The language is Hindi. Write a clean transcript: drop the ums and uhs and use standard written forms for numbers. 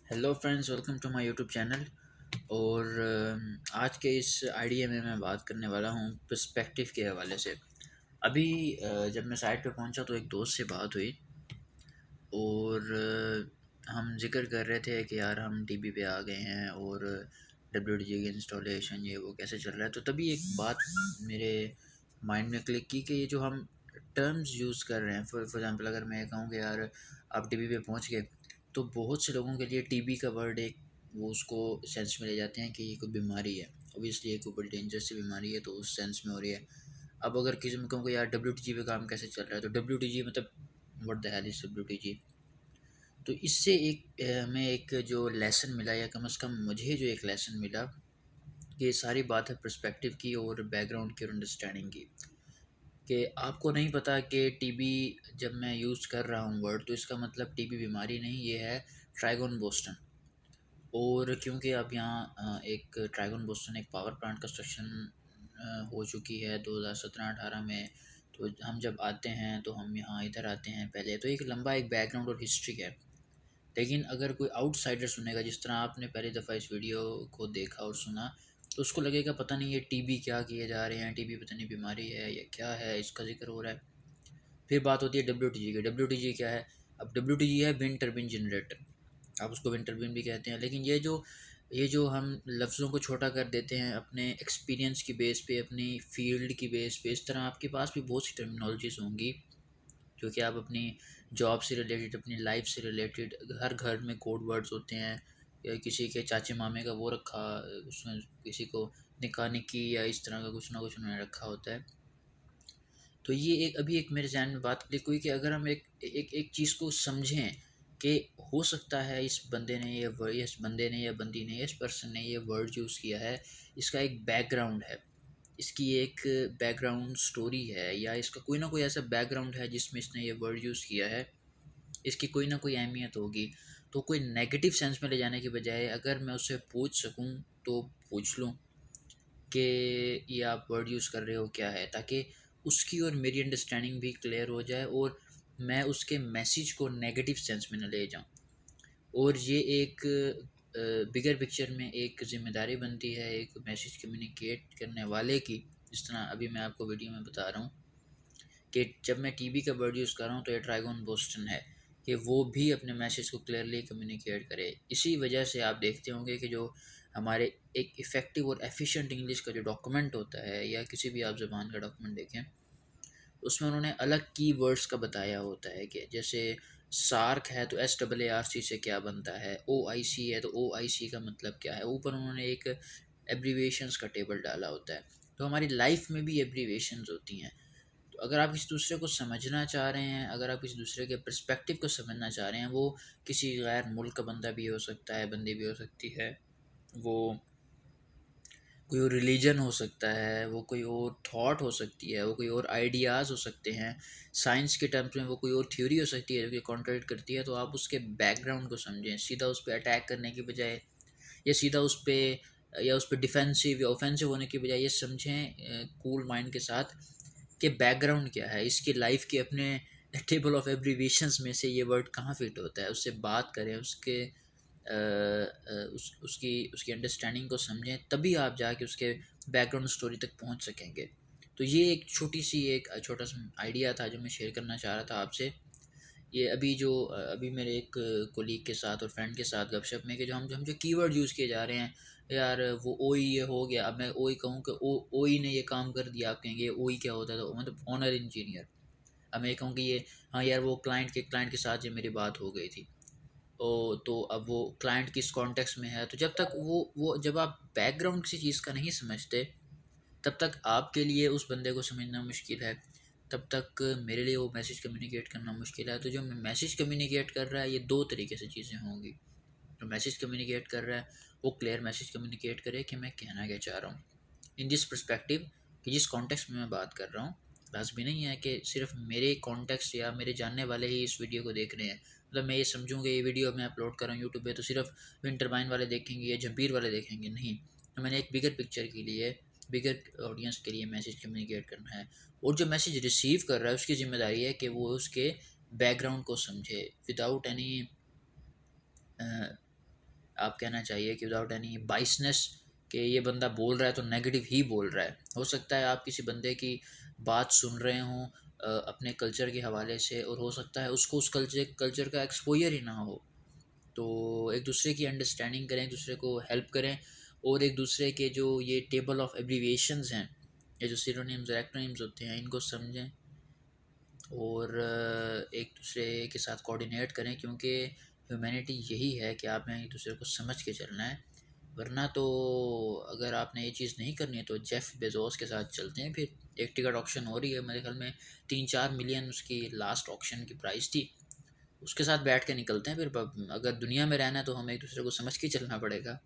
Hello friends, welcome to my YouTube channel. और आज के इस आइडिया में मैं बात करने वाला हूँ पर्सपेक्टिव के हवाले से। अभी जब मैं साइट पे पहुँचा तो एक दोस्त से बात हुई और हम जिक्र कर रहे थे कि यार हम टीवी पे आ गए हैं और डब्ल्यूडीजी की इंस्टॉलेशन ये वो कैसे चल रहा है। तो तभी एक बात मेरे माइंड में क्लिक की कि ये जो हम टर्म्स यूज़ कर रहे हैं, फॉर एग्ज़ाम्पल अगर मैं कहूँ कि यार आप टीवी पे पहुँच गए, तो बहुत से लोगों के लिए टीबी का वर्ड एक वो उसको सेंस में ले जाते हैं कि ये कोई बीमारी है। ऑब्वियसली ये कोई बड़ी डेंजरस सी बीमारी है, तो उस सेंस में हो रही है। अब अगर किसी में कहूँ कि यार डब्ल्यूटीजी पे काम कैसे चल रहा है, तो डब्ल्यूटीजी मतलब what the hell is WTG. तो इससे एक हमें एक जो लेसन मिला, या कम से कम मुझे जो एक लेसन मिला, कि ये सारी बात है पर्सपेक्टिव की और बैकग्राउंड की और अंडरस्टैंडिंग की। कि आपको नहीं पता कि टीबी जब मैं यूज़ कर रहा हूँ वर्ड, तो इसका मतलब टीबी बीमारी नहीं, ये है ट्राइगोन बोस्टन। और क्योंकि अब यहाँ एक ट्राइगोन बोस्टन एक पावर प्लांट कंस्ट्रक्शन हो चुकी है 2017-18 में। तो हम जब आते हैं तो हम यहाँ इधर आते हैं पहले, तो एक लंबा एक बैकग्राउंड और हिस्ट्री है। लेकिन अगर कोई आउटसाइडर सुनेगा, जिस तरह आपने पहली दफ़ा इस वीडियो को देखा और सुना, तो उसको लगेगा पता नहीं ये टीबी क्या किए जा रहे हैं, टीबी पता नहीं बीमारी है या क्या है, इसका जिक्र हो रहा है। फिर बात होती है डब्ल्यूटीजी की। डब्ल्यूटीजी क्या है? अब डब्ल्यूटीजी है विंड टर्बिन जनरेटर। आप उसको विंड टर्बिन भी कहते हैं। लेकिन ये जो हम लफ्ज़ों को छोटा कर देते हैं अपने एक्सपीरियंस की बेस पे, अपनी फील्ड की बेस पे, इस तरह आपके पास भी बहुत सी टर्मिनोलॉजीज़ होंगी जो कि आप अपनी जॉब से रिलेटेड, अपनी लाइफ से रिलेटेड, हर घर में कोड वर्ड्स होते हैं। या किसी के चाचे मामे का वो रखा, उसमें किसी को निकाह निकी या इस तरह का कुछ ना कुछ उन्होंने रखा होता है। तो ये एक अभी एक मेरे ज़हन में बात क्लिक हुई कि अगर हम एक एक एक चीज़ को समझें कि हो सकता है इस बंदे ने ये वर्ड, इस बंदे ने या बंदी ने, इस पर्सन ने ये वर्ड यूज़ किया है, इसका एक बैकग्राउंड है, इसकी एक बैकग्राउंड स्टोरी है, या इसका कोई ना कोई ऐसा बैकग्राउंड है जिसमें इसने ये वर्ड यूज़ किया है, इसकी कोई ना कोई अहमियत होगी। तो कोई नेगेटिव सेंस में ले जाने की बजाय अगर मैं उससे पूछ सकूं तो पूछ लूं कि ये आप वर्ड यूज़ कर रहे हो क्या है, ताकि उसकी और मेरी अंडरस्टैंडिंग भी क्लियर हो जाए और मैं उसके मैसेज को नेगेटिव सेंस में न ले जाऊं। और ये एक बिगर पिक्चर में एक ज़िम्मेदारी बनती है एक मैसेज कम्युनिकेट करने वाले की। जिस तरह अभी मैं आपको वीडियो में बता रहा हूँ कि जब मैं टीवी का वर्ड यूज़ कर रहा हूँ, तो ये ट्राइगोन बोस्टन है कि वो भी अपने मैसेज को क्लियरली कम्युनिकेट करे। इसी वजह से आप देखते होंगे कि जो हमारे एक इफ़ेक्टिव और एफिशिएंट इंग्लिश का जो डॉक्यूमेंट होता है, या किसी भी आप ज़बान का डॉक्यूमेंट देखें, उसमें उन्होंने अलग की वर्ड्स का बताया होता है। कि जैसे सार्क है तो SAARC से क्या बनता है, OIC है तो OIC का मतलब क्या है, ऊपर उन्होंने एक एब्रीविएशंस का टेबल डाला होता है। तो हमारी लाइफ में भी एब्रीविएशंस होती हैं। तो अगर आप किसी दूसरे को समझना चाह रहे हैं, अगर आप किसी दूसरे के पर्सपेक्टिव को समझना चाह रहे हैं, वो किसी गैर मुल्क का बंदा भी हो सकता है, बंदी भी हो सकती है, वो कोई और रिलीजन हो सकता है, वो कोई और थॉट हो सकती है, वो कोई और आइडियाज़ हो सकते हैं, साइंस के टर्म्स में वो कोई और थ्योरी हो सकती है जो कि कॉन्ट्रडिक्ट करती है। तो आप उसके बैकग्राउंड को समझें, सीधा उस पर अटैक करने की बजाय, या सीधा उस पर या उस पर डिफेंसिव या ऑफेंसिव होने की बजाय, ये समझें कूल माइंड के साथ कि बैकग्राउंड क्या है, इसकी लाइफ के अपने टेबल ऑफ एब्रीविएशंस में से ये वर्ड कहाँ फिट होता है, उससे बात करें, उसके उसकी उसकी अंडरस्टैंडिंग को समझें, तभी आप जाके उसके बैकग्राउंड स्टोरी तक पहुंच सकेंगे। तो ये एक छोटी सी एक छोटा सा आइडिया था जो मैं शेयर करना चाह रहा था आपसे। ये अभी मेरे एक कोलीग के साथ और फ्रेंड के साथ गपशप में कि जो हम जो कीवर्ड यूज़ किए जा रहे हैं, यार वो ओई ये हो गया। अब मैं ओई कहूँ कि ओई ने ये काम कर दिया, आप कहेंगे ओई क्या होता है, तो मतलब ऑनर इंजीनियर। अब मैं कहूँ कि ये, हाँ यार वो क्लाइंट के साथ जो मेरी बात हो गई थी, तो अब वो क्लाइंट किस कॉन्टेक्स्ट में है, तो जब तक वो जब आप बैकग्राउंड किसी चीज़ का नहीं समझते, तब तक आपके लिए उस बंदे को समझना मुश्किल है, तब तक मेरे लिए वो मैसेज कम्युनिकेट करना मुश्किल है। तो जो मैसेज कम्युनिकेट कर रहा है, ये दो तरीके से चीज़ें होंगी। जो मैसेज कम्युनिकेट कर रहा है वो क्लियर मैसेज कम्युनिकेट करे कि मैं कहना क्या चाह रहा हूँ इन दिस पर्सपेक्टिव, कि जिस कॉन्टेक्स्ट में मैं बात कर रहा हूँ। लाजमी नहीं है कि सिर्फ मेरे कॉन्टेक्स्ट या मेरे जानने वाले ही इस वीडियो को देख रहे हैं। मतलब मैं ये समझूँ कि ये वीडियो मैं अपलोड कर रहा हूँ यूट्यूब पे, तो सिर्फ विंड टरबाइन वाले देखेंगे या जंपीर वाले देखेंगे, नहीं। तो मैंने एक बिगर पिक्चर के लिए, बिगर ऑडियंस के लिए मैसेज कम्युनिकेट करना है। और जो मैसेज रिसीव कर रहा है उसकी ज़िम्मेदारी है कि वो उसके बैकग्राउंड को समझे विदाउट एनी आप कहना चाहिए कि विदाउट एनी बाइसनेस कि ये बंदा बोल रहा है तो नेगेटिव ही बोल रहा है। हो सकता है आप किसी बंदे की बात सुन रहे हों अपने कल्चर के हवाले से, और हो सकता है उसको उस कल्चर का एक्सपोजर ही ना हो। तो एक दूसरे की अंडरस्टैंडिंग करें, एक दूसरे को हेल्प करें, और एक दूसरे के जो ये टेबल ऑफ एब्रीविएशंस हैं, ये जो सिनोनिम्स एक्रोनिम्स होते हैं, इनको समझें और एक दूसरे के साथ कोऑर्डिनेट करें, क्योंकि ह्यूमैनिटी यही है कि आपने एक दूसरे को समझ के चलना है। वरना तो अगर आपने ये चीज़ नहीं करनी है तो जेफ बेजोस के साथ चलते हैं। फिर एक टिकट ऑक्शन हो रही है, मेरे ख्याल में 3-4 मिलियन उसकी लास्ट ऑक्शन की प्राइस थी। उसके साथ बैठ के निकलते हैं। फिर अगर दुनिया में रहना है तो हमें एक दूसरे को समझ के चलना पड़ेगा।